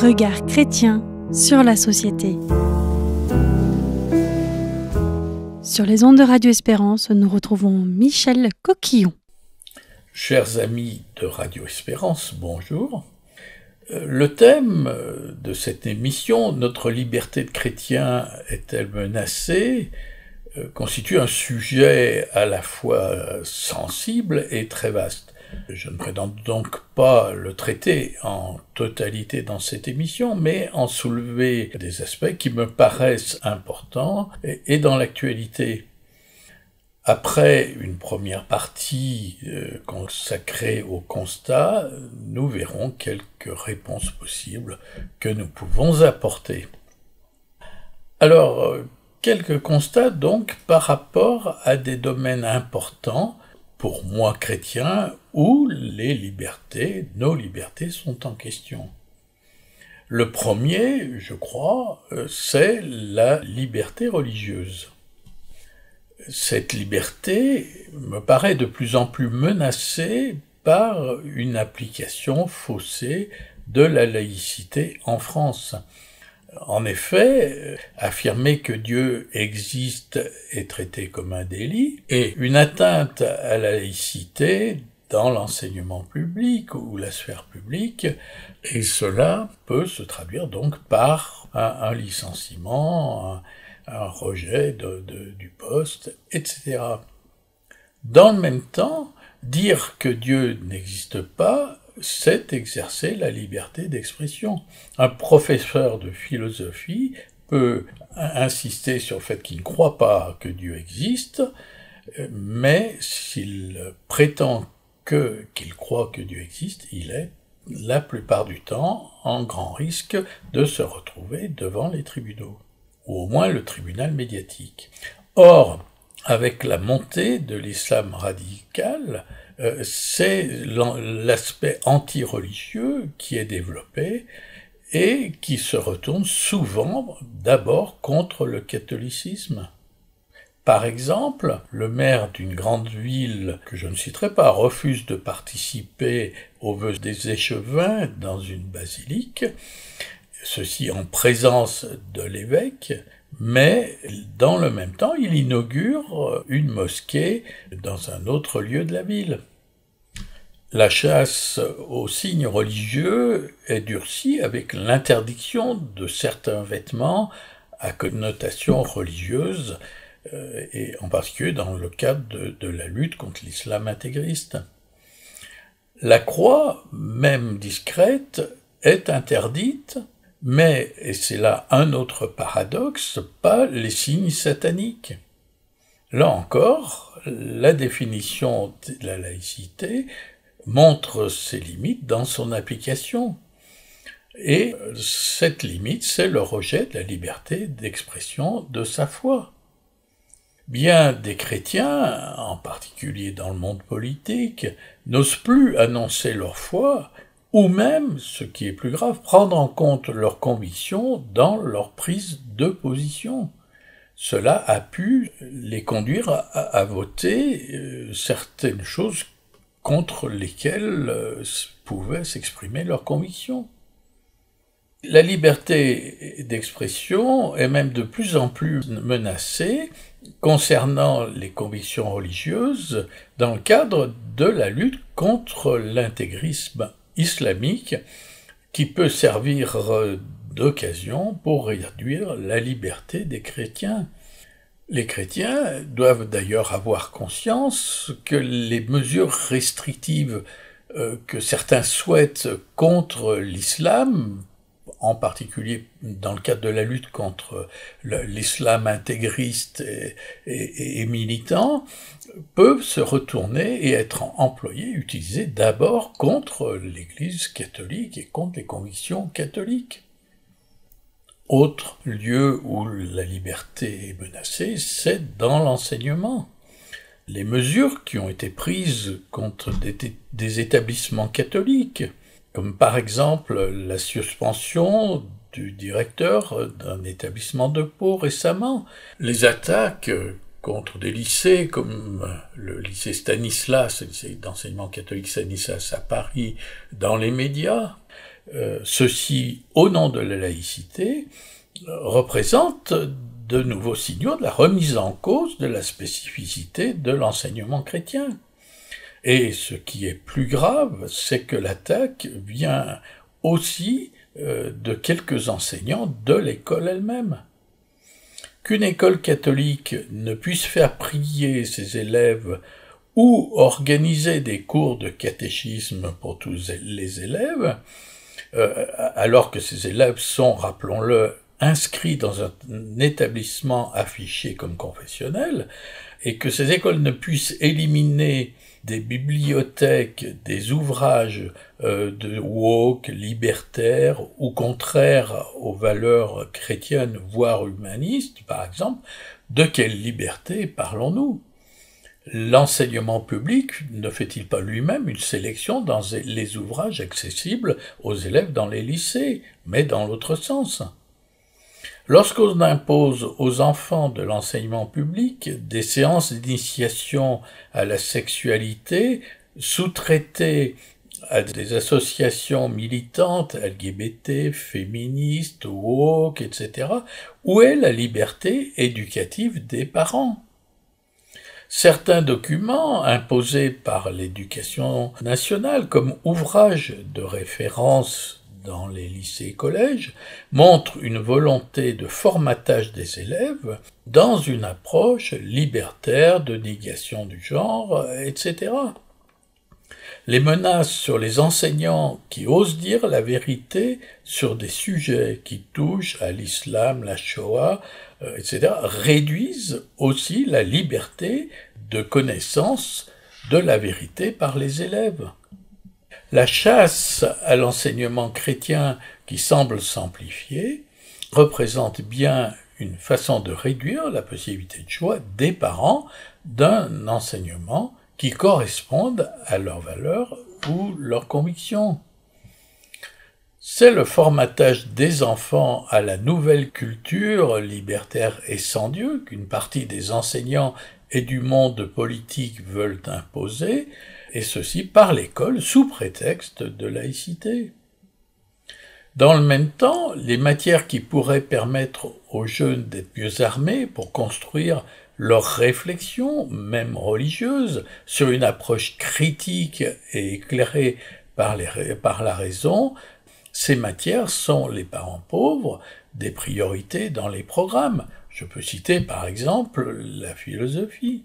regard chrétien sur la société. Sur les ondes de Radio Espérance, nous retrouvons Michel Coquillon. Chers amis de Radio Espérance, bonjour. Le thème de cette émission, notre liberté de chrétien est-elle menacée, constitue un sujet à la fois sensible et très vaste. Je ne prétends donc pas le traiter en totalité dans cette émission, mais en soulever des aspects qui me paraissent importants et dans l'actualité. Après une première partie consacrée au constat, nous verrons quelques réponses possibles que nous pouvons apporter. Alors, quelques constats donc par rapport à des domaines importants pour moi chrétien, où les libertés, nos libertés sont en question. Le premier, je crois, c'est la liberté religieuse. Cette liberté me paraît de plus en plus menacée par une application faussée de la laïcité en France. En effet, affirmer que Dieu existe est traité comme un délit, et une atteinte à la laïcité dans l'enseignement public ou la sphère publique, et cela peut se traduire donc par un licenciement, un rejet du poste, etc. Dans le même temps, dire que Dieu n'existe pas, c'est exercer la liberté d'expression. Un professeur de philosophie peut insister sur le fait qu'il ne croit pas que Dieu existe, mais s'il prétend qu'il croit que Dieu existe, il est la plupart du temps en grand risque de se retrouver devant les tribunaux, ou au moins le tribunal médiatique. Or, avec la montée de l'islam radical, c'est l'aspect anti-religieux qui est développé et qui se retourne souvent d'abord contre le catholicisme. Par exemple, le maire d'une grande ville, que je ne citerai pas, refuse de participer aux vœux des échevins dans une basilique, ceci en présence de l'évêque, mais dans le même temps, il inaugure une mosquée dans un autre lieu de la ville. La chasse aux signes religieux est durcie avec l'interdiction de certains vêtements à connotation religieuse, et en particulier dans le cadre de la lutte contre l'islam intégriste. La croix, même discrète, est interdite, mais, et c'est là un autre paradoxe, pas les signes sataniques. Là encore, la définition de la laïcité montre ses limites dans son application. Et cette limite, c'est le rejet de la liberté d'expression de sa foi. Bien des chrétiens, en particulier dans le monde politique, n'osent plus annoncer leur foi, ou même, ce qui est plus grave, prendre en compte leurs convictions dans leur prise de position. Cela a pu les conduire à voter certaines choses contre lesquelles pouvaient s'exprimer leurs convictions. La liberté d'expression est même de plus en plus menacée concernant les convictions religieuses dans le cadre de la lutte contre l'intégrisme islamique qui peut servir d'occasion pour réduire la liberté des chrétiens. Les chrétiens doivent d'ailleurs avoir conscience que les mesures restrictives que certains souhaitent contre l'islam, en particulier dans le cadre de la lutte contre l'islam intégriste et militant, peuvent se retourner et être employés, utilisés d'abord contre l'Église catholique et contre les convictions catholiques. Autre lieu où la liberté est menacée, c'est dans l'enseignement. Les mesures qui ont été prises contre des établissements catholiques, comme par exemple la suspension du directeur d'un établissement de Pau récemment, les attaques contre des lycées comme le lycée Stanislas, le lycée d'enseignement catholique Stanislas à Paris, dans les médias, ceci au nom de la laïcité, représente de nouveaux signaux de la remise en cause de la spécificité de l'enseignement chrétien. Et ce qui est plus grave, c'est que l'attaque vient aussi de quelques enseignants de l'école elle-même. Qu'une école catholique ne puisse faire prier ses élèves ou organiser des cours de catéchisme pour tous les élèves, alors que ces élèves sont, rappelons-le, inscrits dans un établissement affiché comme confessionnel, et que ces écoles ne puissent éliminer des bibliothèques, des ouvrages de woke, libertaires ou contraires aux valeurs chrétiennes, voire humanistes, par exemple, de quelle liberté parlons-nous ? L'enseignement public ne fait-il pas lui-même une sélection dans les ouvrages accessibles aux élèves dans les lycées, mais dans l'autre sens ? Lorsqu'on impose aux enfants de l'enseignement public des séances d'initiation à la sexualité sous-traitées à des associations militantes LGBT, féministes, woke, etc., où est la liberté éducative des parents ? Certains documents imposés par l'éducation nationale comme ouvrages de référence dans les lycées et collèges montrent une volonté de formatage des élèves dans une approche libertaire de négation du genre, etc. Les menaces sur les enseignants qui osent dire la vérité sur des sujets qui touchent à l'islam, la Shoah, etc., réduisent aussi la liberté de connaissance de la vérité par les élèves. La chasse à l'enseignement chrétien qui semble s'amplifier représente bien une façon de réduire la possibilité de choix des parents d'un enseignement qui corresponde à leurs valeurs ou leurs convictions. C'est le formatage des enfants à la nouvelle culture libertaire et sans Dieu qu'une partie des enseignants et du monde politique veulent imposer, et ceci par l'école sous prétexte de laïcité. Dans le même temps, les matières qui pourraient permettre aux jeunes d'être mieux armés pour construire leur réflexion, même religieuse, sur une approche critique et éclairée par la raison, ces matières sont, les parents pauvres, des priorités dans les programmes. Je peux citer par exemple la philosophie.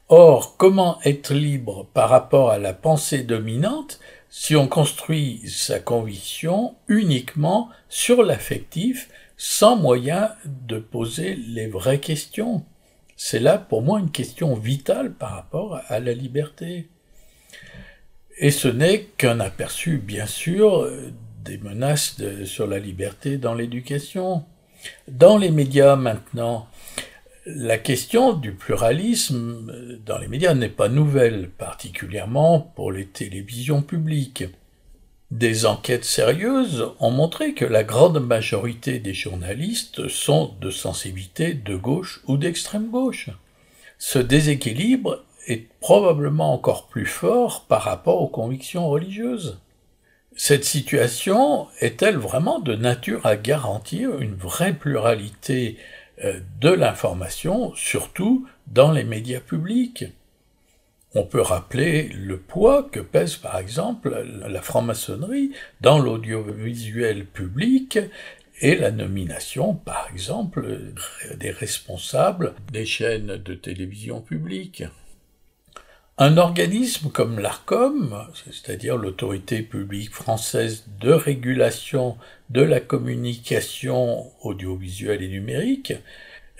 Or, comment être libre par rapport à la pensée dominante si on construit sa conviction uniquement sur l'affectif, sans moyen de poser les vraies questions ? C'est là, pour moi, une question vitale par rapport à la liberté. Et ce n'est qu'un aperçu, bien sûr, des menaces sur la liberté dans l'éducation. Dans les médias, maintenant, la question du pluralisme dans les médias n'est pas nouvelle, particulièrement pour les télévisions publiques. Des enquêtes sérieuses ont montré que la grande majorité des journalistes sont de sensibilité de gauche ou d'extrême gauche. Ce déséquilibre est probablement encore plus fort par rapport aux convictions religieuses. Cette situation est-elle vraiment de nature à garantir une vraie pluralité de l'information, surtout dans les médias publics? On peut rappeler le poids que pèse par exemple la franc-maçonnerie dans l'audiovisuel public et la nomination par exemple des responsables des chaînes de télévision publiques. Un organisme comme l'ARCOM, c'est-à-dire l'autorité publique française de régulation de la communication audiovisuelle et numérique,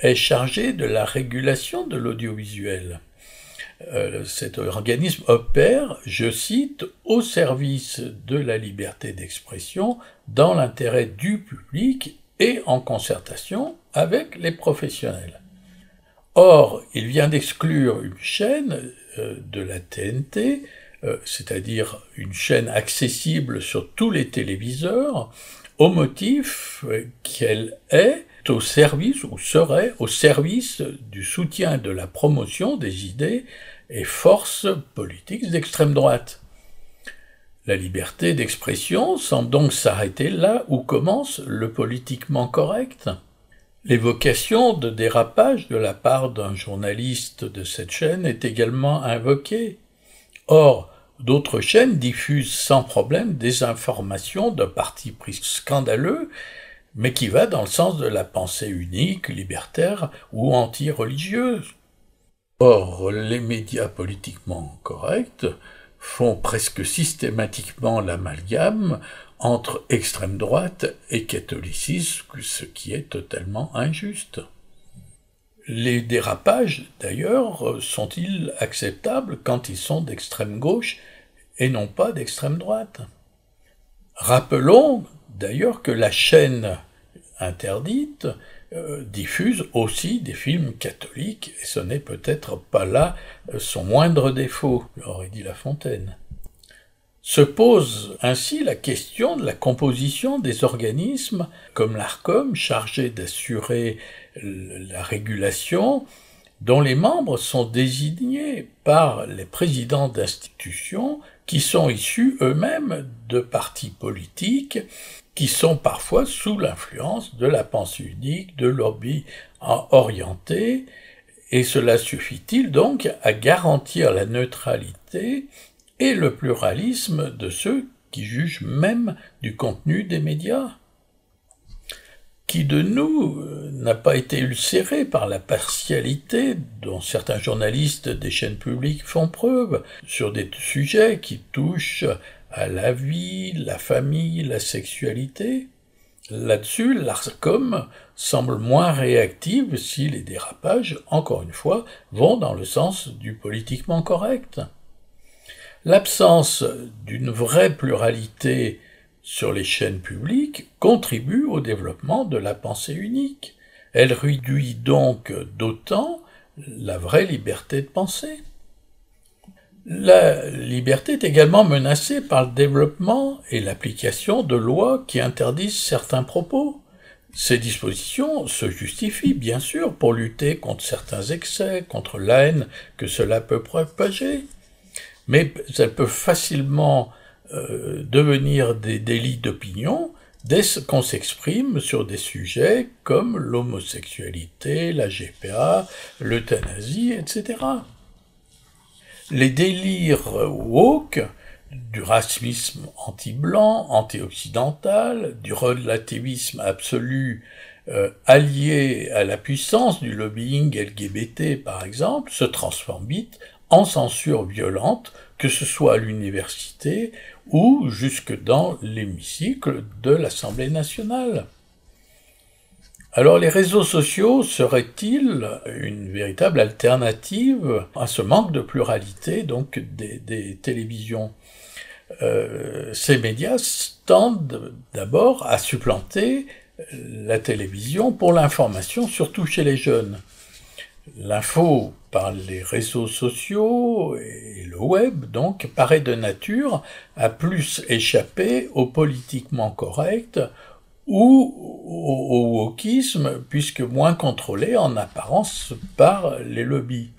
est chargé de la régulation de l'audiovisuel. Cet organisme opère, je cite, au service de la liberté d'expression dans l'intérêt du public et en concertation avec les professionnels. Or, il vient d'exclure une chaîne de la TNT, c'est-à-dire une chaîne accessible sur tous les téléviseurs, au motif qu'elle est au service ou serait au service du soutien de la promotion des idées et forces politiques d'extrême droite. La liberté d'expression semble donc s'arrêter là où commence le politiquement correct. L'évocation de dérapage de la part d'un journaliste de cette chaîne est également invoquée. Or, d'autres chaînes diffusent sans problème des informations d'un parti pris scandaleux, mais qui va dans le sens de la pensée unique, libertaire ou anti-religieuse. Or, les médias politiquement corrects font presque systématiquement l'amalgame entre extrême droite et catholicisme, ce qui est totalement injuste. Les dérapages, d'ailleurs, sont-ils acceptables quand ils sont d'extrême gauche et non pas d'extrême droite? Rappelons d'ailleurs que la chaîne interdite diffuse aussi des films catholiques, et ce n'est peut-être pas là son moindre défaut, aurait dit La Fontaine. Se pose ainsi la question de la composition des organismes comme l'ARCOM, chargés d'assurer la régulation, dont les membres sont désignés par les présidents d'institutions qui sont issus eux-mêmes de partis politiques qui sont parfois sous l'influence de la pensée unique, de lobbies orientés, et cela suffit-il donc à garantir la neutralité et le pluralisme de ceux qui jugent même du contenu des médias? Qui de nous n'a pas été ulcéré par la partialité dont certains journalistes des chaînes publiques font preuve sur des sujets qui touchent à la vie, la famille, la sexualité? Là-dessus, l'ARCOM semble moins réactive si les dérapages, encore une fois, vont dans le sens du politiquement correct. L'absence d'une vraie pluralité sur les chaînes publiques contribue au développement de la pensée unique. Elle réduit donc d'autant la vraie liberté de penser. La liberté est également menacée par le développement et l'application de lois qui interdisent certains propos. Ces dispositions se justifient bien sûr pour lutter contre certains excès, contre la haine que cela peut propager, mais elles peuvent facilement devenir des délits d'opinion dès qu'on s'exprime sur des sujets comme l'homosexualité, la GPA, l'euthanasie, etc. Les délires woke, du racisme anti-blanc, anti-occidental, du relativisme absolu allié à la puissance du lobbying LGBT par exemple, se transforment vite en censure violente, que ce soit à l'université ou jusque dans l'hémicycle de l'Assemblée nationale. Alors les réseaux sociaux seraient-ils une véritable alternative à ce manque de pluralité donc des télévisions? Ces médias tendent d'abord à supplanter la télévision pour l'information, surtout chez les jeunes. L'info par les réseaux sociaux et le web, donc, paraît de nature à plus échapper au politiquement correct ou au wokisme, puisque moins contrôlé en apparence par les lobbies.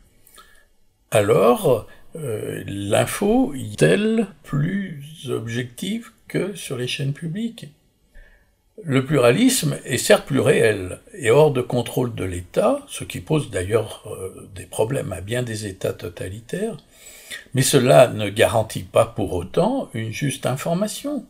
Alors, l'info est-elle plus objective que sur les chaînes publiques? Le pluralisme est certes plus réel et hors de contrôle de l'État, ce qui pose d'ailleurs des problèmes à bien des États totalitaires, mais cela ne garantit pas pour autant une juste information.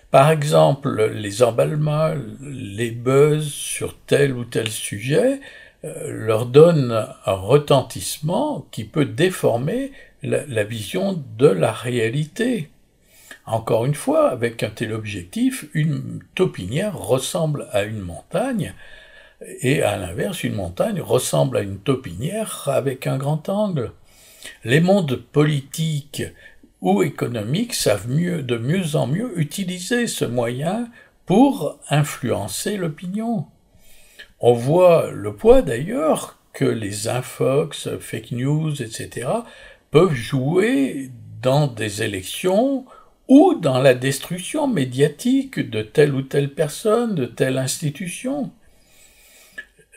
Par exemple, les emballements, les buzz sur tel ou tel sujet leur donnent un retentissement qui peut déformer la vision de la réalité. Encore une fois, avec un tel objectif, une taupinière ressemble à une montagne, et à l'inverse, une montagne ressemble à une taupinière avec un grand angle. Les mondes politiques ou économiques savent de mieux en mieux utiliser ce moyen pour influencer l'opinion. On voit le poids d'ailleurs que les infox, fake news, etc. peuvent jouer dans des élections ou dans la destruction médiatique de telle ou telle personne, de telle institution.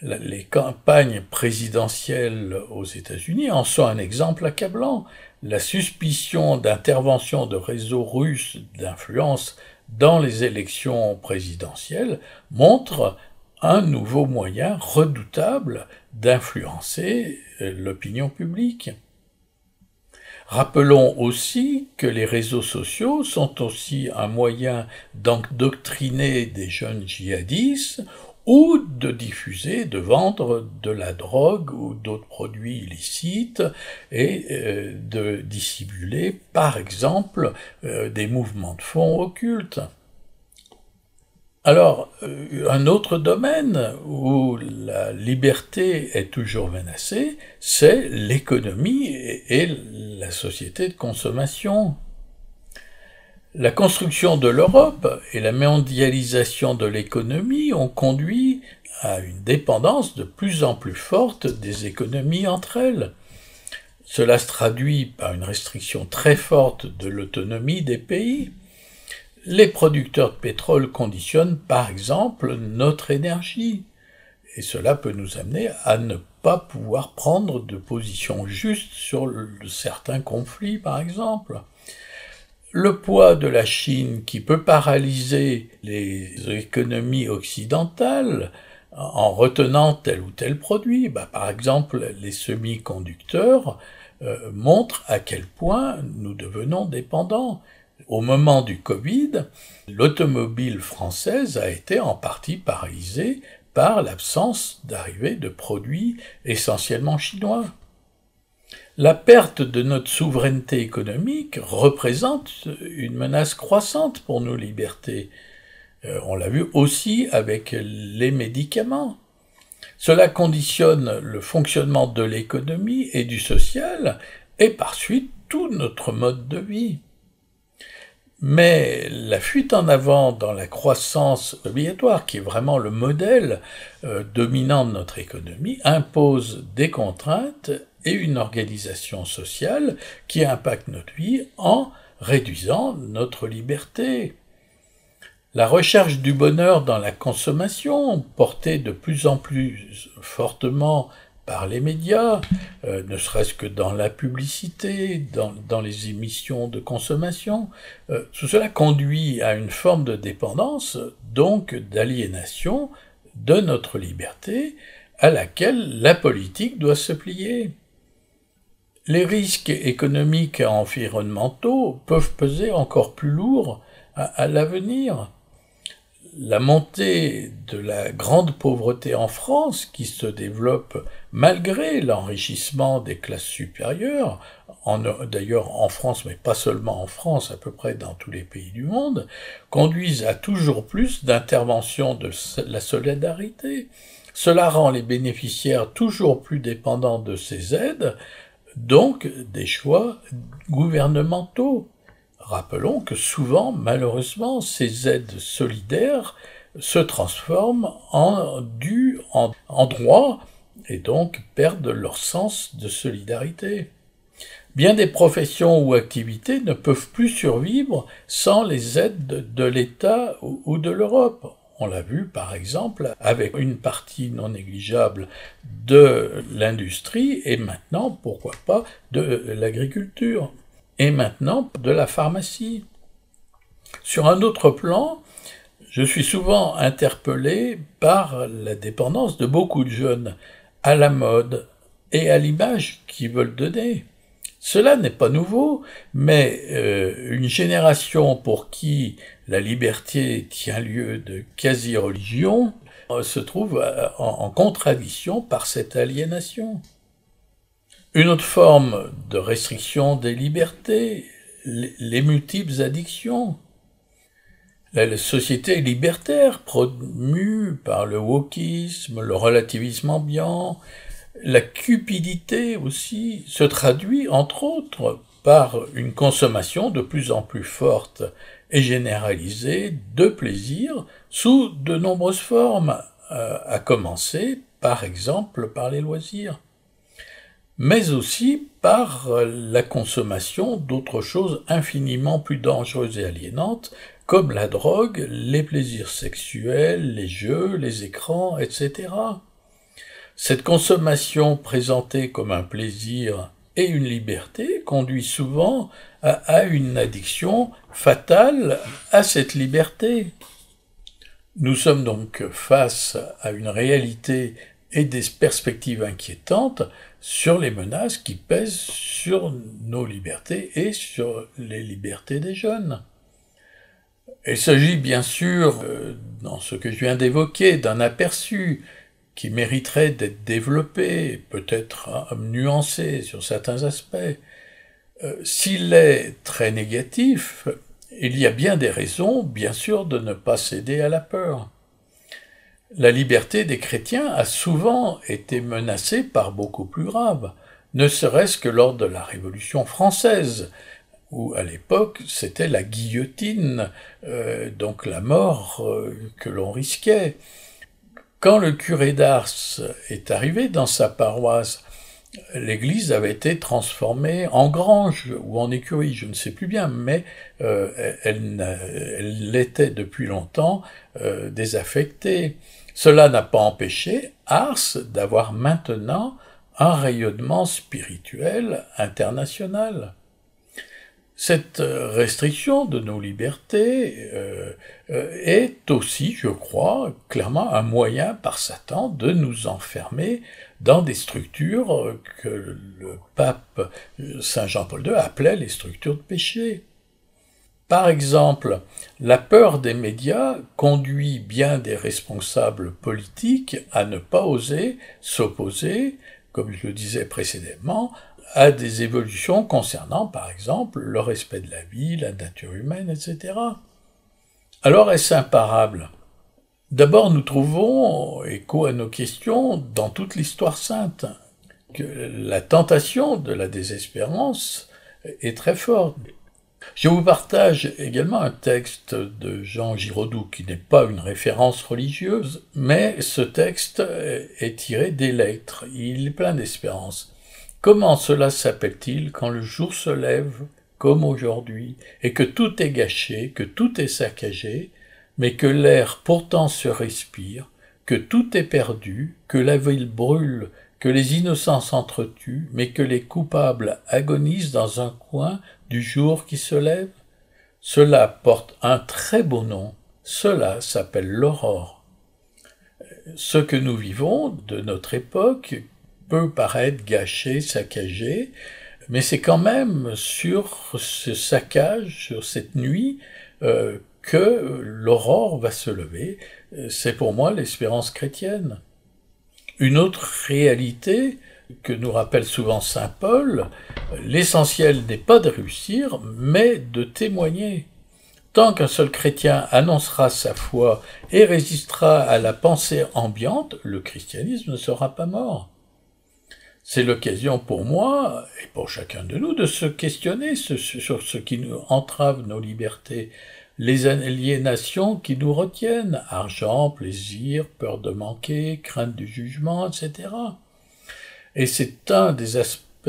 Les campagnes présidentielles aux États-Unis en sont un exemple accablant. la suspicion d'intervention de réseaux russes d'influence dans les élections présidentielles montre un nouveau moyen redoutable d'influencer l'opinion publique. Rappelons aussi que les réseaux sociaux sont aussi un moyen d'endoctriner des jeunes djihadistes ou de diffuser, de vendre de la drogue ou d'autres produits illicites et de dissimuler, par exemple, des mouvements de fonds occultes. Alors, un autre domaine où la liberté est toujours menacée, c'est l'économie et la société de consommation. La construction de l'Europe et la mondialisation de l'économie ont conduit à une dépendance de plus en plus forte des économies entre elles. Cela se traduit par une restriction très forte de l'autonomie des pays. Les producteurs de pétrole conditionnent par exemple notre énergie, et cela peut nous amener à ne pas pouvoir prendre de position juste sur certains conflits par exemple. Le poids de la Chine qui peut paralyser les économies occidentales en retenant tel ou tel produit, par exemple les semi-conducteurs, montre à quel point nous devenons dépendants. Au moment du Covid, l'automobile française a été en partie paralysée par l'absence d'arrivée de produits essentiellement chinois. La perte de notre souveraineté économique représente une menace croissante pour nos libertés. On l'a vu aussi avec les médicaments. Cela conditionne le fonctionnement de l'économie et du social et par suite tout notre mode de vie. Mais la fuite en avant dans la croissance obligatoire, qui est vraiment le modèle dominant de notre économie, impose des contraintes et une organisation sociale qui impacte notre vie en réduisant notre liberté. La recherche du bonheur dans la consommation, portée de plus en plus fortement par les médias, ne serait-ce que dans la publicité, dans les émissions de consommation, tout cela conduit à une forme de dépendance, donc d'aliénation de notre liberté, à laquelle la politique doit se plier. Les risques économiques et environnementaux peuvent peser encore plus lourd à l'avenir. La montée de la grande pauvreté en France, qui se développe malgré l'enrichissement des classes supérieures, d'ailleurs en France, mais pas seulement en France, à peu près dans tous les pays du monde, conduisent à toujours plus d'interventions de la solidarité. Cela rend les bénéficiaires toujours plus dépendants de ces aides, donc des choix gouvernementaux. Rappelons que souvent, malheureusement, ces aides solidaires se transforment en droits et donc perdent leur sens de solidarité. Bien des professions ou activités ne peuvent plus survivre sans les aides de l'État ou de l'Europe. On l'a vu par exemple avec une partie non négligeable de l'industrie et maintenant, pourquoi pas, de l'agriculture. Et maintenant de la pharmacie. Sur un autre plan, je suis souvent interpellé par la dépendance de beaucoup de jeunes à la mode et à l'image qu'ils veulent donner. Cela n'est pas nouveau, mais une génération pour qui la liberté tient lieu de quasi-religion se trouve en contradiction par cette aliénation. Une autre forme de restriction des libertés, les multiples addictions. La société libertaire promue par le wokisme, le relativisme ambiant, la cupidité aussi, se traduit entre autres par une consommation de plus en plus forte et généralisée de plaisir sous de nombreuses formes, à commencer par exemple par les loisirs, mais aussi par la consommation d'autres choses infiniment plus dangereuses et aliénantes, comme la drogue, les plaisirs sexuels, les jeux, les écrans, etc. Cette consommation présentée comme un plaisir et une liberté conduit souvent à une addiction fatale à cette liberté. Nous sommes donc face à une réalité et des perspectives inquiétantes sur les menaces qui pèsent sur nos libertés et sur les libertés des jeunes. Il s'agit bien sûr, dans ce que je viens d'évoquer, d'un aperçu qui mériterait d'être développé, peut-être nuancé sur certains aspects. S'il est très négatif, il y a bien des raisons, bien sûr, de ne pas céder à la peur. La liberté des chrétiens a souvent été menacée par beaucoup plus grave, ne serait-ce que lors de la Révolution française, où à l'époque c'était la guillotine, donc la mort que l'on risquait. Quand le curé d'Ars est arrivé dans sa paroisse, l'église avait été transformée en grange ou en écurie, je ne sais plus bien, mais elle l'était depuis longtemps désaffectée. Cela n'a pas empêché Ars d'avoir maintenant un rayonnement spirituel international. Cette restriction de nos libertés est aussi, je crois, clairement un moyen par Satan de nous enfermer dans des structures que le pape Saint Jean-Paul II appelait les structures de péché. Par exemple, la peur des médias conduit bien des responsables politiques à ne pas oser s'opposer, comme je le disais précédemment, à des évolutions concernant, par exemple, le respect de la vie, la nature humaine, etc. Alors est-ce imparable ? D'abord, nous trouvons écho à nos questions dans toute l'histoire sainte, que la tentation de la désespérance est très forte. Je vous partage également un texte de Jean Giraudoux qui n'est pas une référence religieuse, mais ce texte est tiré des Lettres, il est plein d'espérance. Comment cela s'appelle-t-il quand le jour se lève, comme aujourd'hui, et que tout est gâché, que tout est saccagé, mais que l'air pourtant se respire, que tout est perdu, que la ville brûle, que les innocents s'entretuent, mais que les coupables agonisent dans un coin du jour qui se lève? Cela porte un très beau nom, cela s'appelle l'aurore. Ce que nous vivons de notre époque peut paraître gâché, saccagé, mais c'est quand même sur ce saccage, sur cette nuit, que l'aurore va se lever. C'est pour moi l'espérance chrétienne. Une autre réalité que nous rappelle souvent saint Paul, l'essentiel n'est pas de réussir, mais de témoigner. Tant qu'un seul chrétien annoncera sa foi et résistera à la pensée ambiante, le christianisme ne sera pas mort. C'est l'occasion pour moi, et pour chacun de nous, de se questionner sur ce qui nous entrave nos libertés, les aliénations qui nous retiennent, argent, plaisir, peur de manquer, crainte du jugement, etc. Et c'est un des aspects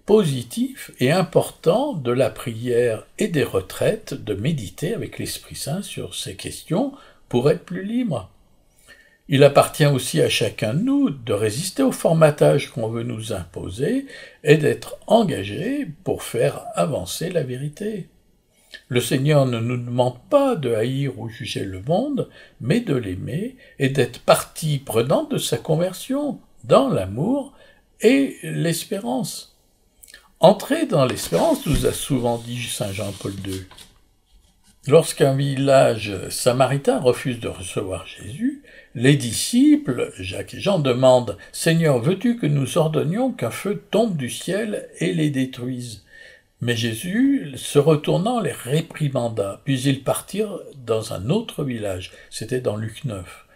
positifs et importants de la prière et des retraites de méditer avec l'Esprit Saint sur ces questions pour être plus libre. Il appartient aussi à chacun de nous de résister au formatage qu'on veut nous imposer et d'être engagé pour faire avancer la vérité. Le Seigneur ne nous demande pas de haïr ou juger le monde, mais de l'aimer et d'être partie prenante de sa conversion, dans l'amour et l'espérance. Entrer dans l'espérance, nous a souvent dit Saint Jean-Paul II. Lorsqu'un village samaritain refuse de recevoir Jésus, les disciples, Jacques et Jean, demandent « Seigneur, veux-tu que nous ordonnions qu'un feu tombe du ciel et les détruise ?» Mais Jésus, se retournant, les réprimanda, puis ils partirent dans un autre village. C'était dans Luc 9.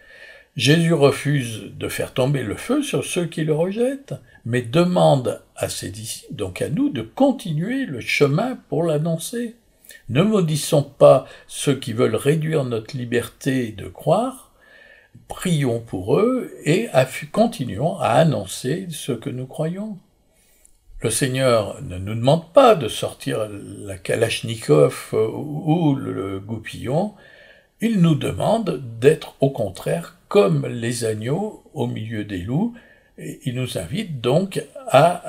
Jésus refuse de faire tomber le feu sur ceux qui le rejettent, mais demande à ses disciples, donc à nous, de continuer le chemin pour l'annoncer. Ne maudissons pas ceux qui veulent réduire notre liberté de croire, prions pour eux et continuons à annoncer ce que nous croyons. Le Seigneur ne nous demande pas de sortir la Kalachnikov ou le goupillon, il nous demande d'être au contraire comme les agneaux au milieu des loups, Et il nous invite donc à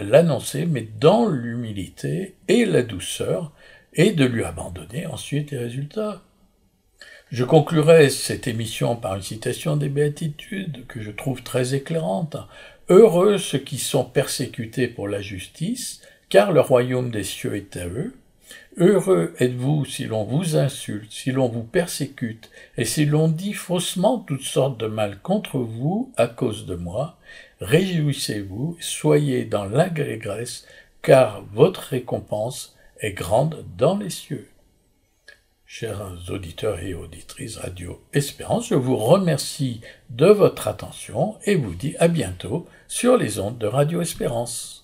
l'annoncer, mais dans l'humilité et la douceur, et de lui abandonner ensuite les résultats. Je conclurai cette émission par une citation des Béatitudes que je trouve très éclairante. « Heureux ceux qui sont persécutés pour la justice, car le royaume des cieux est à eux. Heureux êtes-vous si l'on vous insulte, si l'on vous persécute, et si l'on dit faussement toutes sortes de mal contre vous à cause de moi. Réjouissez-vous, soyez dans l'allégresse, car votre récompense est grande dans les cieux. » Chers auditeurs et auditrices Radio Espérance, je vous remercie de votre attention et vous dis à bientôt sur les ondes de Radio Espérance.